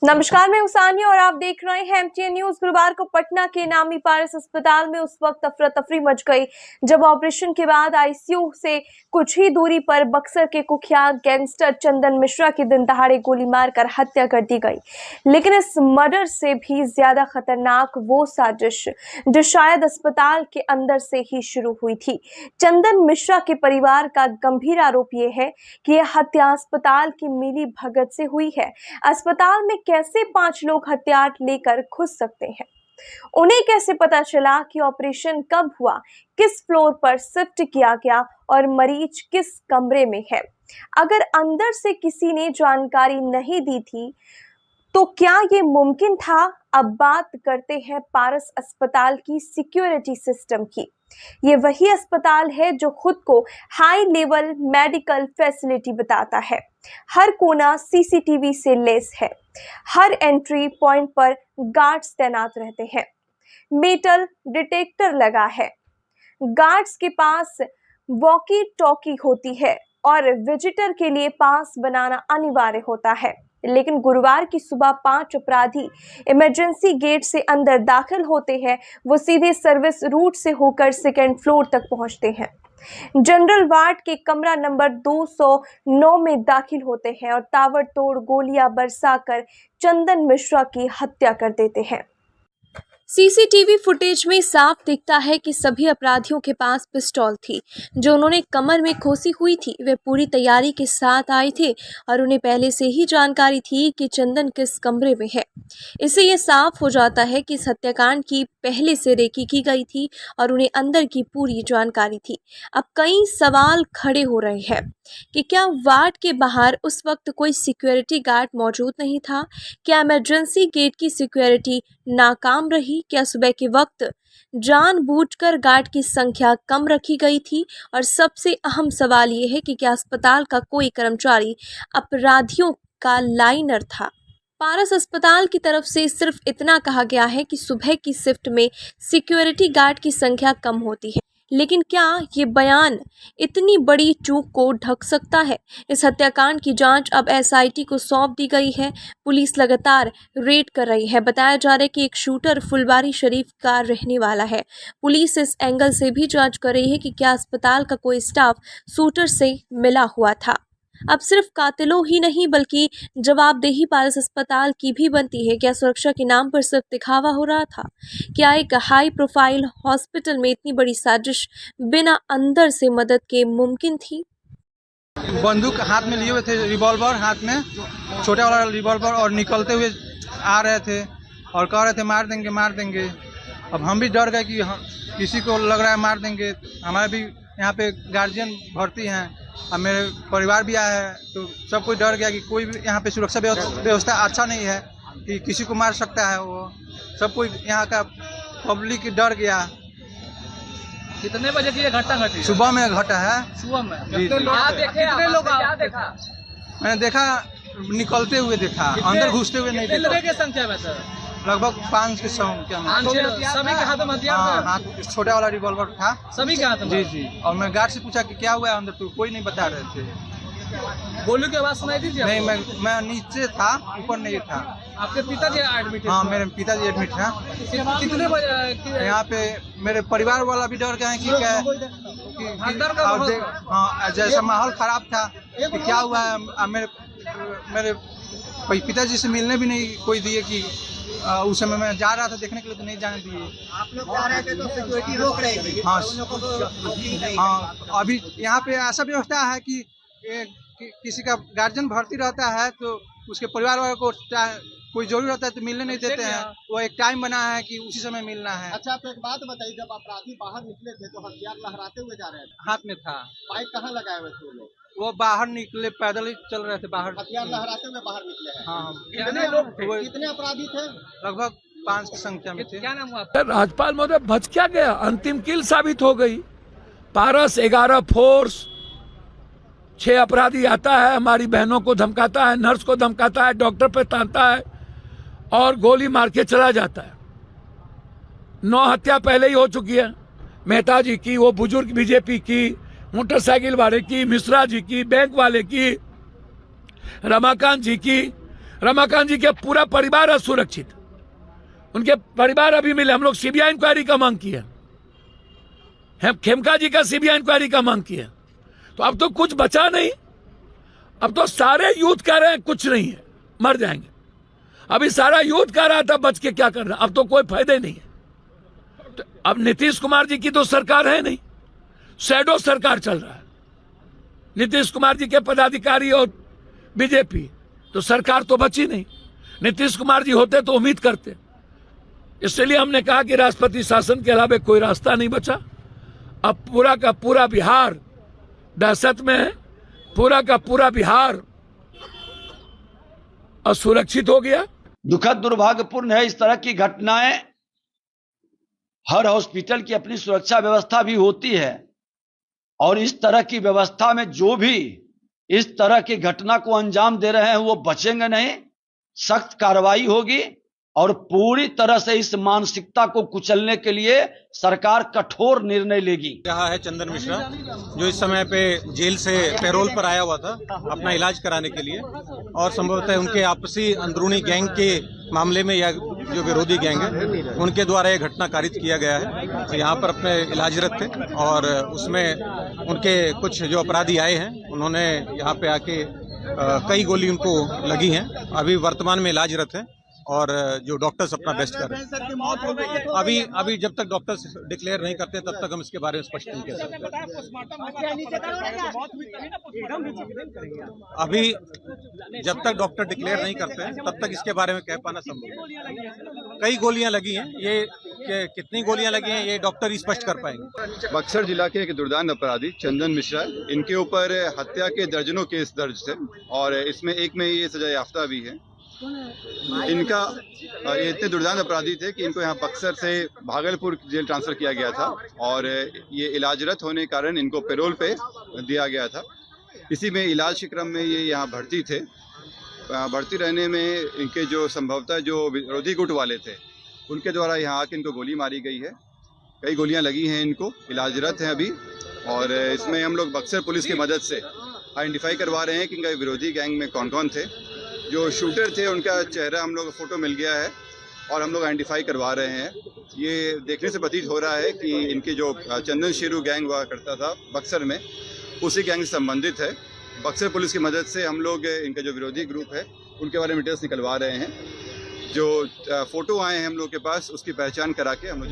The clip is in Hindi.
नमस्कार, मैं उसानी और आप देख रहे हैं एमटीएन न्यूज। गुरुवार को पटना के नामी पारस अस्पताल में उस वक्त अफरा तफरी मच गई जब ऑपरेशन के बाद आईसीयू से कुछ ही दूरी पर बक्सर के कुख्यात गैंगस्टर चंदन मिश्रा की दिन दहाड़े गोली मारकर हत्या कर दी गई। लेकिन इस मर्डर से भी ज्यादा खतरनाक वो साजिश जो शायद अस्पताल के अंदर से ही शुरू हुई थी। चंदन मिश्रा के परिवार का गंभीर आरोप ये है कि यह हत्या अस्पताल की मिली भगत से हुई है। अस्पताल में कैसे 5 लोग हथियार लेकर घुस सकते हैं? उन्हें कैसे पता चला कि ऑपरेशन कब हुआ, किस फ्लोर पर शिफ्ट किया गया और मरीज किस कमरे में है? अगर अंदर से किसी ने जानकारी नहीं दी थी तो क्या ये मुमकिन था? अब बात करते हैं पारस अस्पताल की सिक्योरिटी सिस्टम की। ये वही अस्पताल है जो खुद को हाई लेवल मेडिकल फैसिलिटी बताता है। हर कोना सीसीटीवी से लेस है। हर एंट्री पॉइंट पर गार्ड्स तैनात रहते हैं। मेटल डिटेक्टर लगा है। गार्ड्स के पास वॉकी टॉकी होती है और विजिटर के लिए पास बनाना अनिवार्य होता है। लेकिन गुरुवार की सुबह 5 अपराधी इमरजेंसी गेट से अंदर दाखिल होते हैं। वो सीधे सर्विस रूट से होकर सेकेंड फ्लोर तक पहुंचते हैं। जनरल वार्ड के कमरा नंबर 209 में दाखिल होते हैं और ताबड़तोड़ गोलियां बरसाकर चंदन मिश्रा की हत्या कर देते हैं। सीसीटीवी फुटेज में साफ दिखता है कि सभी अपराधियों के पास पिस्तौल थी जो उन्होंने कमर में खोसी हुई थी। वे पूरी तैयारी के साथ आए थे और उन्हें पहले से ही जानकारी थी कि चंदन किस कमरे में है। इससे यह साफ हो जाता है कि इस हत्याकांड की पहले से रेकी की गई थी और उन्हें अंदर की पूरी जानकारी थी। अब कई सवाल खड़े हो रहे हैं कि क्या वार्ड के बाहर उस वक्त कोई सिक्योरिटी गार्ड मौजूद नहीं था? क्या इमरजेंसी गेट की सिक्योरिटी नाकाम रही? क्या सुबह के वक्त जानबूझकर गार्ड की संख्या कम रखी गई थी? और सबसे अहम सवाल ये है कि क्या अस्पताल का कोई कर्मचारी अपराधियों का लाइनर था? पारस अस्पताल की तरफ से सिर्फ इतना कहा गया है कि सुबह की शिफ्ट में सिक्योरिटी गार्ड की संख्या कम होती है। लेकिन क्या ये बयान इतनी बड़ी चूक को ढक सकता है? इस हत्याकांड की जांच अब एसआईटी को सौंप दी गई है। पुलिस लगातार रेड कर रही है। बताया जा रहा है कि एक शूटर फुलवारी शरीफ का रहने वाला है। पुलिस इस एंगल से भी जांच कर रही है कि क्या अस्पताल का कोई स्टाफ शूटर से मिला हुआ था। अब सिर्फ कातिलों ही नहीं बल्कि जवाबदेही पारस अस्पताल की भी बनती है। क्या सुरक्षा के नाम पर सिर्फ दिखावा हो रहा था? क्या एक हाई प्रोफाइल हॉस्पिटल में इतनी बड़ी साजिश बिना अंदर से मदद के मुमकिन थी? बंदूक हाथ में लिए हुए थे, रिवॉल्वर हाथ में, छोटा वाला रिवॉल्वर, और निकलते हुए आ रहे थे और कह रहे थे मार देंगे मार देंगे। अब हम भी डर गए कि किसी को लग रहा है मार देंगे। हमारे भी यहाँ पे गार्जियन भर्ती हैं, अब मेरे परिवार भी आया है, तो सब कोई डर गया कि कोई भी यहाँ पे सुरक्षा व्यवस्था अच्छा नहीं है कि किसी को मार सकता है। वो सब कोई यहाँ का पब्लिक डर गया। कितने बजे की ये घटना घटी? सुबह में घटा है। सुबह में कितने लोग क्या देखा? मैंने देखा, निकलते हुए देखा, अंदर घुसते हुए नहीं देखा। कितने की संख्या में सर? लगभग 5 के संख्या में। सभी के हाथों में हथियार? हाँ, छोटा वाला रिवॉल्वर था सभी के हाथ में? जी जी। और मैं गार्ड से पूछा कि क्या हुआ है अंदर, तो कोई नहीं बता रहे थे। गोली की आवाज सुनाई दी थी? नहीं, मैं नीचे था, ऊपर नहीं था। आपके पिताजी एडमिट है? हाँ, मेरे पिताजी एडमिट है। कितने बजे? यहाँ पे मेरे परिवार वाला भी डर गए कि क्या, हाँ, जैसा माहौल खराब था कि क्या हुआ है। मेरे पिताजी से मिलने भी नहीं कोई दिए कि उस समय मैं जा रहा था देखने के लिए, तो नहीं जाने दिए। आप लोग जा रहे थे तो सिक्योरिटी रोक रही थी? हाँ, अभी यहाँ पे ऐसा व्यवस्था है कि किसी का गार्जियन भर्ती रहता है तो उसके परिवार वालों को कोई जरूरी रहता है तो मिलने नहीं देते हैं। वो एक टाइम बना है कि उसी समय मिलना है। अच्छा, आप एक बात बताइए, जब अपराधी बाहर निकले थे तो हथियार लहराते हुए जा रहे थे? हाथ में था। बाइक कहाँ लगाए हुए थे वो लोग? वो बाहर निकले, पैदल ही चल रहे थे बाहर। हथियार लहराते हुए बाहर निकले हैं? हाँ। कितने लोग थे? कितने अपराधी थे? लगभग 5 की संख्या में थे। क्या नाम हुआ? राज्यपाल महोदय बच क्या गया, अंतिम किल साबित हो गई। पारस 11 फोर्स 6 अपराधी आता है, हमारी बहनों को धमकाता है, नर्स को धमकाता है, डॉक्टर पे तानता है और गोली मार के चला जाता है। 9 हत्या पहले ही हो चुकी है, मेहता जी की, वो बुजुर्ग बीजेपी की, मोटरसाइकिल वाले की, मिश्रा जी की, बैंक वाले की, रमाकांत जी की। रमाकांत जी के पूरा परिवार असुरक्षित, उनके परिवार अभी मिले। हम लोग सीबीआई इंक्वायरी का मांग किया, खेमका जी का सीबीआई इंक्वायरी का मांग किया। तो अब तो कुछ बचा नहीं, अब तो सारे यूथ कह रहे हैं कुछ नहीं है, मर जाएंगे। अभी सारा यूथ कह रहा था बच के क्या करना, अब तो कोई फायदा नहीं है। तो अब नीतीश कुमार जी की तो सरकार है नहीं, शैडो सरकार चल रहा है। नीतीश कुमार जी के पदाधिकारी और बीजेपी, तो सरकार तो बची नहीं। नीतीश कुमार जी होते तो उम्मीद करते, इसलिए हमने कहा कि राष्ट्रपति शासन के अलावा कोई रास्ता नहीं बचा। अब पूरा का पूरा बिहार दहशत में है, पूरा का पूरा बिहार असुरक्षित हो गया। दुखद दुर्भाग्यपूर्ण है। इस तरह की घटनाएं, हर हॉस्पिटल की अपनी सुरक्षा व्यवस्था भी होती है, और इस तरह की व्यवस्था में जो भी इस तरह की घटना को अंजाम दे रहे हैं वो बचेंगे नहीं। सख्त कार्रवाई होगी और पूरी तरह से इस मानसिकता को कुचलने के लिए सरकार कठोर निर्णय लेगी। यहाँ है चंदन मिश्रा, जो इस समय पे जेल से पैरोल पर आया हुआ था अपना इलाज कराने के लिए, और संभवतः उनके आपसी अंदरूनी गैंग के मामले में, या जो विरोधी गैंग है उनके द्वारा यह घटना कारित किया गया है। तो यहाँ पर अपने इलाजरत थे, और उसमें उनके कुछ जो अपराधी आए हैं उन्होंने यहाँ पे आके कई गोली उनको लगी हैं। अभी वर्तमान में इलाजरत है, और जो डॉक्टर्स अपना बेस्ट कर रहे हैं। अभी जब तक डॉक्टर्स डिक्लेयर नहीं करते तब तक हम इसके बारे में स्पष्ट नहीं कह सकते। अभी जब तक डॉक्टर डिक्लेयर नहीं करते हैं तब तक इसके बारे में कह पाना संभव है। कई गोलियां लगी हैं, ये कितनी गोलियां लगी हैं ये डॉक्टर ही स्पष्ट कर पाएंगे। बक्सर जिला के एक दुर्दांत अपराधी चंदन मिश्रा, इनके ऊपर हत्या के दर्जनों केस दर्ज थे, और इसमें एक में ये सजा याफ्ता भी है। इनका ये इतने दुर्दांत अपराधी थे कि इनको यहाँ बक्सर से भागलपुर जेल ट्रांसफर किया गया था, और ये इलाजरत होने के कारण इनको पैरोल पे दिया गया था। इसी में इलाज के क्रम में ये यहाँ भर्ती थे। भर्ती रहने में इनके जो संभवतः जो विरोधी गुट वाले थे उनके द्वारा यहाँ आके इनको गोली मारी गई है। कई गोलियाँ लगी हैं, इनको इलाजरत हैं अभी, और इसमें हम लोग बक्सर पुलिस की मदद से आइडेंटिफाई करवा रहे हैं कि इनका विरोधी गैंग में कौन कौन थे। जो शूटर थे उनका चेहरा हम लोग फोटो मिल गया है, और हम लोग आइडेंटिफाई करवा रहे हैं। ये देखने से प्रतीत हो रहा है कि इनके जो चंदन शेरू गैंग हुआ करता था बक्सर में, उसी गैंग से संबंधित है। बक्सर पुलिस की मदद से हम लोग इनका जो विरोधी ग्रुप है उनके बारे में डिटेल्स निकलवा रहे हैं। जो फोटो आए हैं हम लोग के पास, उसकी पहचान करा के हम लोग